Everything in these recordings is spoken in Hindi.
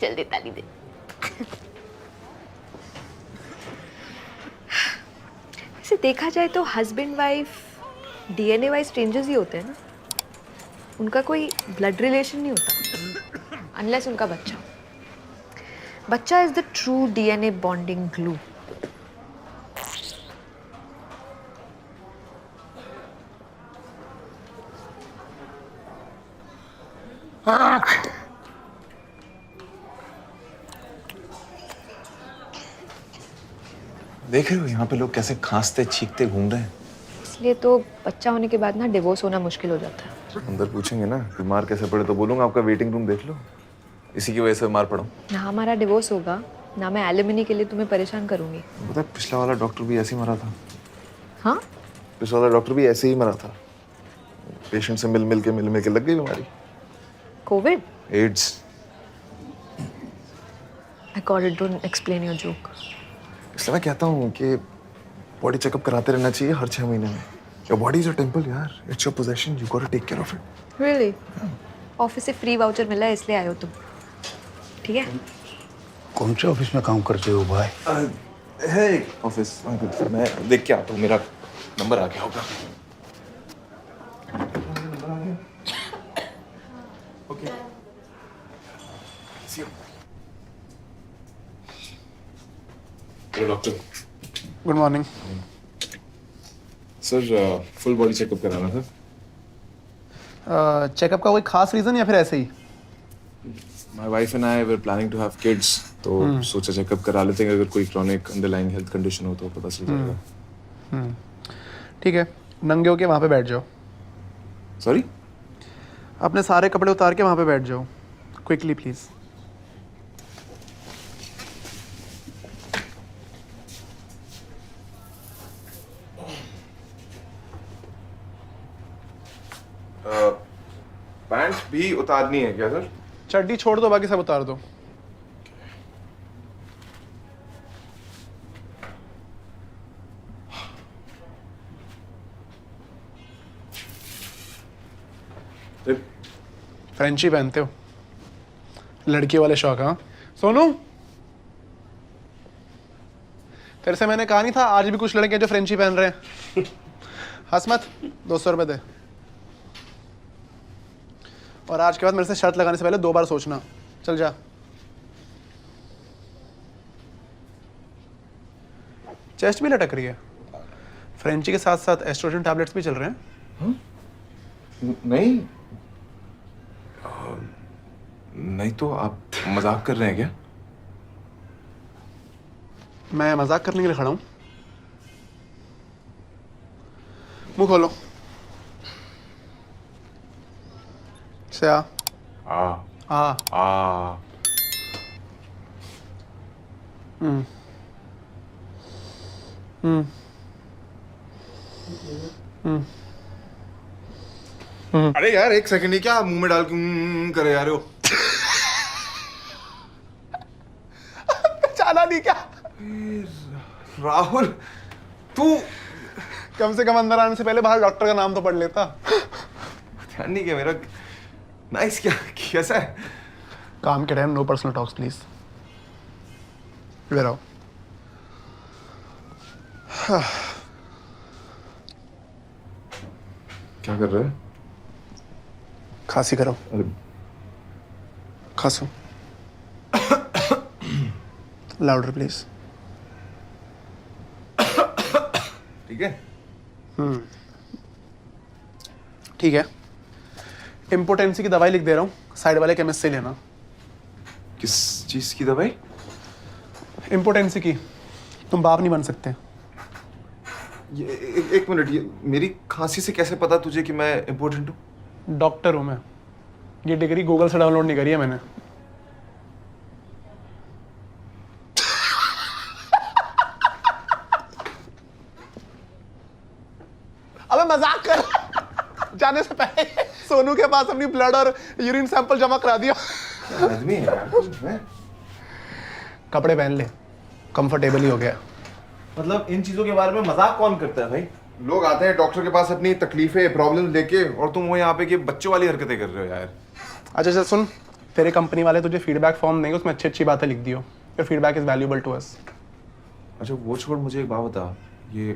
जल्दी ताली दे। इसे देखा जाए तो husband wife DNA wise strangers ही होते हैं ना, उनका कोई ब्लड रिलेशन नहीं होता अनलेस उनका बच्चा हो। बच्चा is the true DNA bonding glue. देख रहे हो यहाँ पे लोग कैसे खांसते छींकते घूम रहे हैं। इसलिए तो बच्चा होने के बाद ना डिवोर्स होना मुश्किल हो जाता है। अंदर पूछेंगे ना बीमार कैसे पड़े तो बोलूंगा आपका वेटिंग रूम देख लो, इसी की वजह से बीमार पड़ा हूँ। ना हमारा डिवोर्स होगा ना मैं एलिमनी के लिए तुम्हें परेशान करूंगी। पता है पिछला वाला डॉक्टर भी ऐसे ही मरा था। हाँ, पिछला वाला डॉक्टर भी ऐसे ही मरा था। पेशेंट से मिल मिल के लग गई बीमारी। Covid? AIDS. I got it, don't explain your joke. इसलिए मैं कहता हूँ कि बॉडी चेकअप कराते रहना चाहिए हर 6 महीने में। Your body is a temple यार, it's your possession, you got to take care of it. Really? Office से फ्री वाउचर मिला है इसलिए आए हो तुम, ठीक है? कौन से ऑफिस में काम करते हो भाई? है एक ऑफिस, मैं देख के आता हूँ, मेरा नंबर आ गया होगा। Okay, see you. Hello doctor. Good morning. Sir full body checkup कराना था। चेकअप का कोई खास रीजन या फिर ऐसे ही? My wife and I were planning to have kids, तो सोचा चेकअप करा लेते हैं, अगर कोई क्रॉनिक अंडरलाइंग हेल्थ कंडीशन हो तो पता चल जाएगा। ठीक है, नंगे होके वहाँ पे बैठ जाओ। सॉरी? अपने सारे कपड़े उतार के वहाँ पे बैठ जाओ, क्विकली प्लीज। पैंट भी उतारनी है क्या सर? चड्डी छोड़ दो, बाकी सब उतार दो। फ्रेंची पहनते हो, लड़की वाले शौक। हाँ सोनू, तेरे से मैंने कहा नहीं था आज भी कुछ लड़के जो फ्रेंची पहन रहे हैं? हंस मत, 200 रुपए दे। और आज के बाद मेरे से शर्त लगाने से पहले 2 बार सोचना। चल जा। चेस्ट भी लटक रही है। फ्रेंची के साथ साथ एस्ट्रोजन टैबलेट्स भी चल रहे हैं। नहीं नहीं तो आप मजाक कर रहे हैं क्या? मैं मजाक करने के लिए खड़ा हूं। मुंह खोलो। से आ। आ। हम्म हम्म हम्म। अरे यार एक सेकंड, ही क्या मुंह में डाल के करे यार हो? चाला नहीं क्या? राहुल तू कम से कम अंदर आने से पहले बाहर डॉक्टर का नाम तो पढ़ लेता। ध्यान नहीं किया मेरा। नाइस, क्या कैसा है? काम के time no personal talks please. इधर आओ। क्या कर रहे हैं? खांसी करो। अरे खांसो। Louder please. ठीक है। ठीक है, इम्पोर्टेंसी की दवाई लिख दे रहा हूँ, साइड वाले केमिस्ट से लेना। किस चीज की दवाई? इम्पोर्टेंसी की। तुम बाप नहीं बन सकते। ये एक मिनट, ये मेरी खांसी से कैसे पता तुझे कि मैं इम्पोर्टेंट हूँ? डॉक्टर हूँ मैं। ये डिग्री गूगल से डाउनलोड नहीं करी है मैंने। अबे मजाक कर। जाने से पहले सोनू के पास अपनी ब्लड और यूरिन सैंपल जमा करा दिया। आदमी है यार तू, हैं? कपड़े पहन ले, कंफर्टेबल ही हो गया। मतलब इन चीजों के बारे में मजाक कौन करता है भाई? लोग आते हैं डॉक्टर के पास अपनी तकलीफें प्रॉब्लम लेके, और तुम वो यहाँ पे कि बच्चों वाली हरकतें कर रहे हो यार। अच्छा सुन, तेरे कंपनी वाले तुझे फीडबैक फॉर्म देंगे, उसमें अच्छी अच्छी बातें लिख दियो। Your feedback is valuable to us. अच्छा वो छोड़, मुझे एक बात बता, ये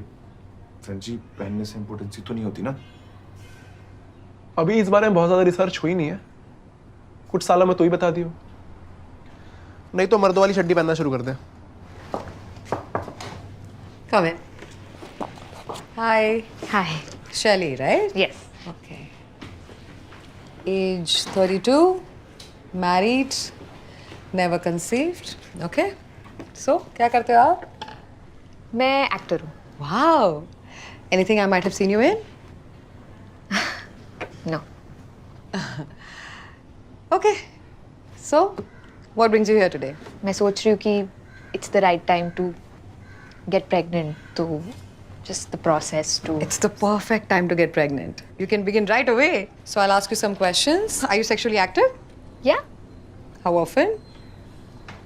फ्रेंची पहनने से इम्पोर्टेंसी तो नहीं होती ना? अभी इस बारे में बहुत ज़्यादा रिसर्च हुई नहीं है, कुछ सालों में तू ही बता दियो, नहीं तो मर्दों वाली चड्डी पहनना शुरू कर दे। Come in. Hi. Hi. Shelly, right? Yes. Okay. Age 32, married, never conceived. Okay. So, क्या करते हो आप? मैं एक्टर हूँ। Wow. Anything I might have seen you in? No. Okay. So, what brings you here today? मैं सोच रही हूँ कि it's the right time to get pregnant, to just the process to. It's the perfect time to get pregnant. You can begin right away. So, I'll ask you some questions. Are you sexually active? Yeah, How often?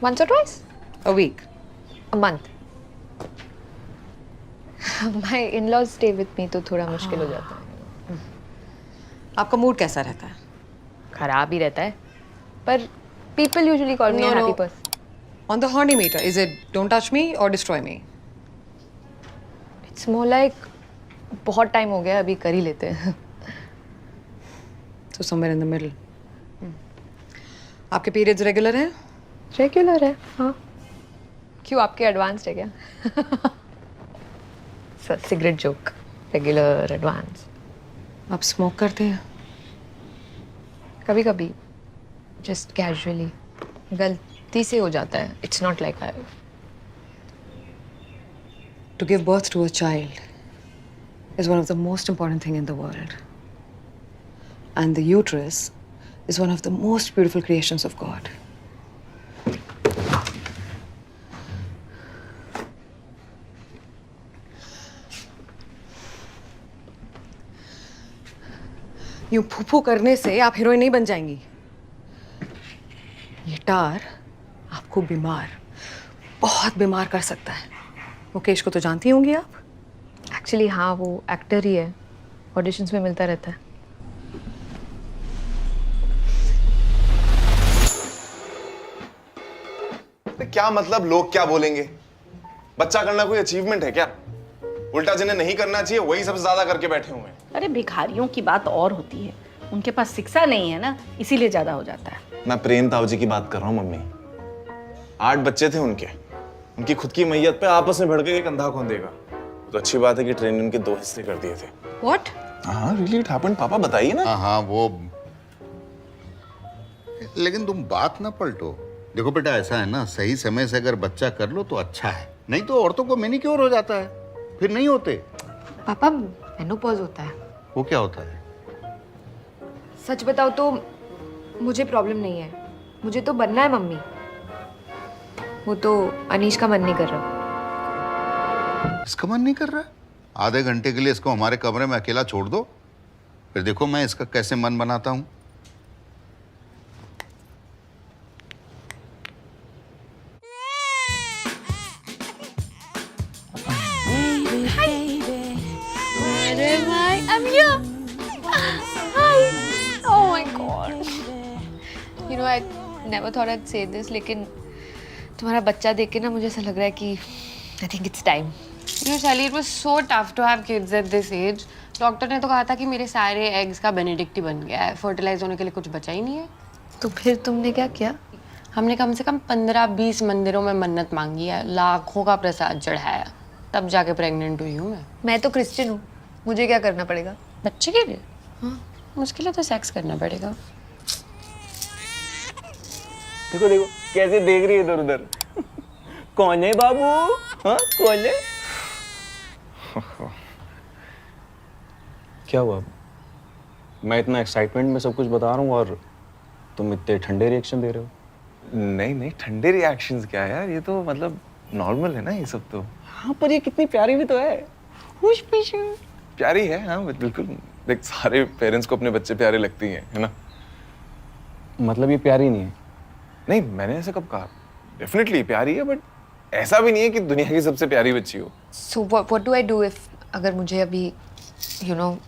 once or twice A week. a month. My in-laws stay with me, तो थोड़ा मुश्किल हो जाता है। आपका मूड कैसा रहता है? खराब ही रहता है, पर people usually call me a No, happy no. person. On the horny meter, is it don't touch me or destroy me? It's more like बहुत टाइम हो गया, अभी कर ही लेते हैं। So somewhere in the middle. आपके periods regular हैं? रेगुलर है, हाँ। क्यों, आपके एडवांस्ड है क्या? Cigarette joke, regular advance. आप स्मोक करते हैं? कभी कभी जस्ट कैजुअली, गलती से हो जाता है। It's not like I. To give birth to a child is one of the most important thing in the world. And the uterus is one of the most beautiful creations of God. यूं फूफू करने से आप हीरोइन नहीं बन जाएंगी। ये टार आपको बीमार, बहुत बीमार कर सकता है। मुकेश को तो जानती होंगी आप? एक्चुअली हाँ, वो एक्टर ही है, ऑडिशंस में मिलता रहता है। क्या मतलब लोग क्या बोलेंगे? बच्चा करना कोई अचीवमेंट है क्या? उल्टा जिन्हें नहीं करना चाहिए वही सबसे ज्यादा करके बैठे हुए हैं। अरे भिखारियों की बात और होती है, उनके पास शिक्षा नहीं है ना, इसीलिए ज्यादा हो जाता है। मैं प्रेम ताऊ जी की बात कर रहा हूँ मम्मी। 8 बच्चे थे उनकी खुद की मैयत पे आपस में भड़के के कंधा खोदेगा। तो अच्छी बात है कि ट्रेन ने उनके 2 हिस्से कर दिए थे। What? हाँ रियली इट हैपेंड पापा, बताइए ना। हाँ वो, लेकिन तुम बात ना पलटो। देखो बेटा, ऐसा है ना, सही समय से अगर बच्चा कर लो तो अच्छा है, नहीं तो औरतों को मैनिक्योर हो जाता है, फिर नहीं होते। पापा, मेनोपॉज होता है। वो क्या होता है? सच बताओ तो मुझे प्रॉब्लम नहीं है, मुझे तो बनना है मम्मी। वो तो अनीश का मन नहीं कर रहा। इसका मन नहीं कर रहा? आधे घंटे के लिए इसको हमारे कमरे में अकेला छोड़ दो, फिर देखो मैं इसका कैसे मन बनाता हूँ। I'm here. Hi. Oh my God. You know, I never thought I'd say this, लेकिन तुम्हारा बच्चा देख के ना मुझे ऐसा लग रहा है कि I think it's time. You know, Shelly, it was so tough to have kids at this age. Doctor ने तो कहा था कि मेरे सारे एग्स का बेनेडिक्ट ही बन गया है, फर्टिलाइज होने के लिए कुछ बचा ही नहीं है। तो फिर तुमने क्या किया? हमने कम से कम 15-20 मंदिरों में मन्नत मांगी है, लाखों का प्रसाद चढ़ाया, तब जाके प्रेग्नेंट हुई हूँ मैं तो क्रिश्चियन हूँ, मुझे क्या करना पड़ेगा? बच्चे के लिए। हाँ, उसके लिए तो सेक्स करना पड़ेगा। देखो देखो कैसे देख रही है इधर उधर। कौन है बाबू? हाँ कौन है? क्या हुआ? मैं इतना एक्साइटमेंट में सब कुछ बता रहा हूँ और तुम इतने ठंडे रिएक्शन दे रहे हो। नहीं नहीं, ठंडे रिएक्शंस क्या है यार, ये तो मतलब नॉर्मल है ना ये सब तो। हाँ पर ये कितनी प्यारी भी तो है। खुश पीछे प्यारी है, हाँ बिल्कुल। देख, सारे पेरेंट्स को अपने बच्चे प्यारे लगते ही हैं, है ना? मतलब ये प्यारी नहीं है? नहीं, मैंने ऐसा कब कहा? डेफिनेटली प्यारी है, बट ऐसा भी नहीं है कि दुनिया की सबसे प्यारी बच्ची हो। So what do I do if अगर मुझे अभी, you know,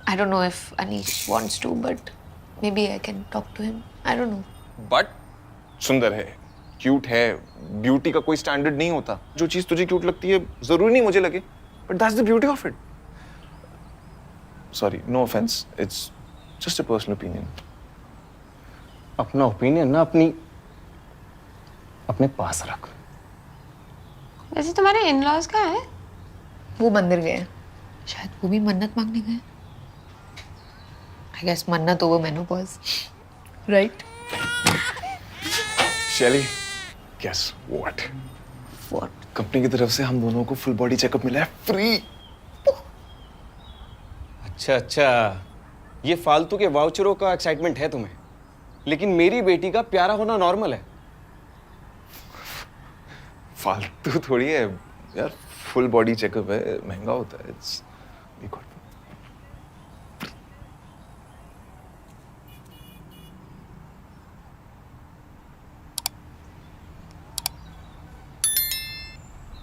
I don't know if Anish wants to, but maybe I can talk to him. I don't know. But सुंदर है, क्यूट है। ब्यूटी का कोई स्टैंडर्ड नहीं होता। जो चीज तुझे क्यूट लगती है जरूरी नहीं मुझे लगे, but that's the beauty of it. Sorry, no offense, it's just a personal opinion. अपना ओपिनियन ना अपने पास रख। वैसे तुम्हारे इन-लॉज कहाँ है? वो मंदिर गए हैं। शायद वो भी मन्नत मांगने गए। आई गेस मन्नत ओवर मेनोपॉज, राइट? शैली, गेस व्हाट? कंपनी की तरफ से हम दोनों को फुल बॉडी चेकअप मिला है फ्री। अच्छा, ये फालतू के वाउचरों का एक्साइटमेंट है तुम्हें, लेकिन मेरी बेटी का प्यारा होना नॉर्मल है। फालतू थोड़ी है यार, फुल बॉडी चेकअप है, महंगा होता है। It's be good.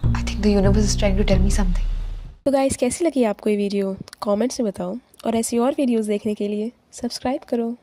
I think the universe is trying to tell me something. तो गाइस, कैसी लगी आपको ये वीडियो? कमेंट्स में बताओ, और ऐसी और वीडियोस देखने के लिए सब्सक्राइब करो।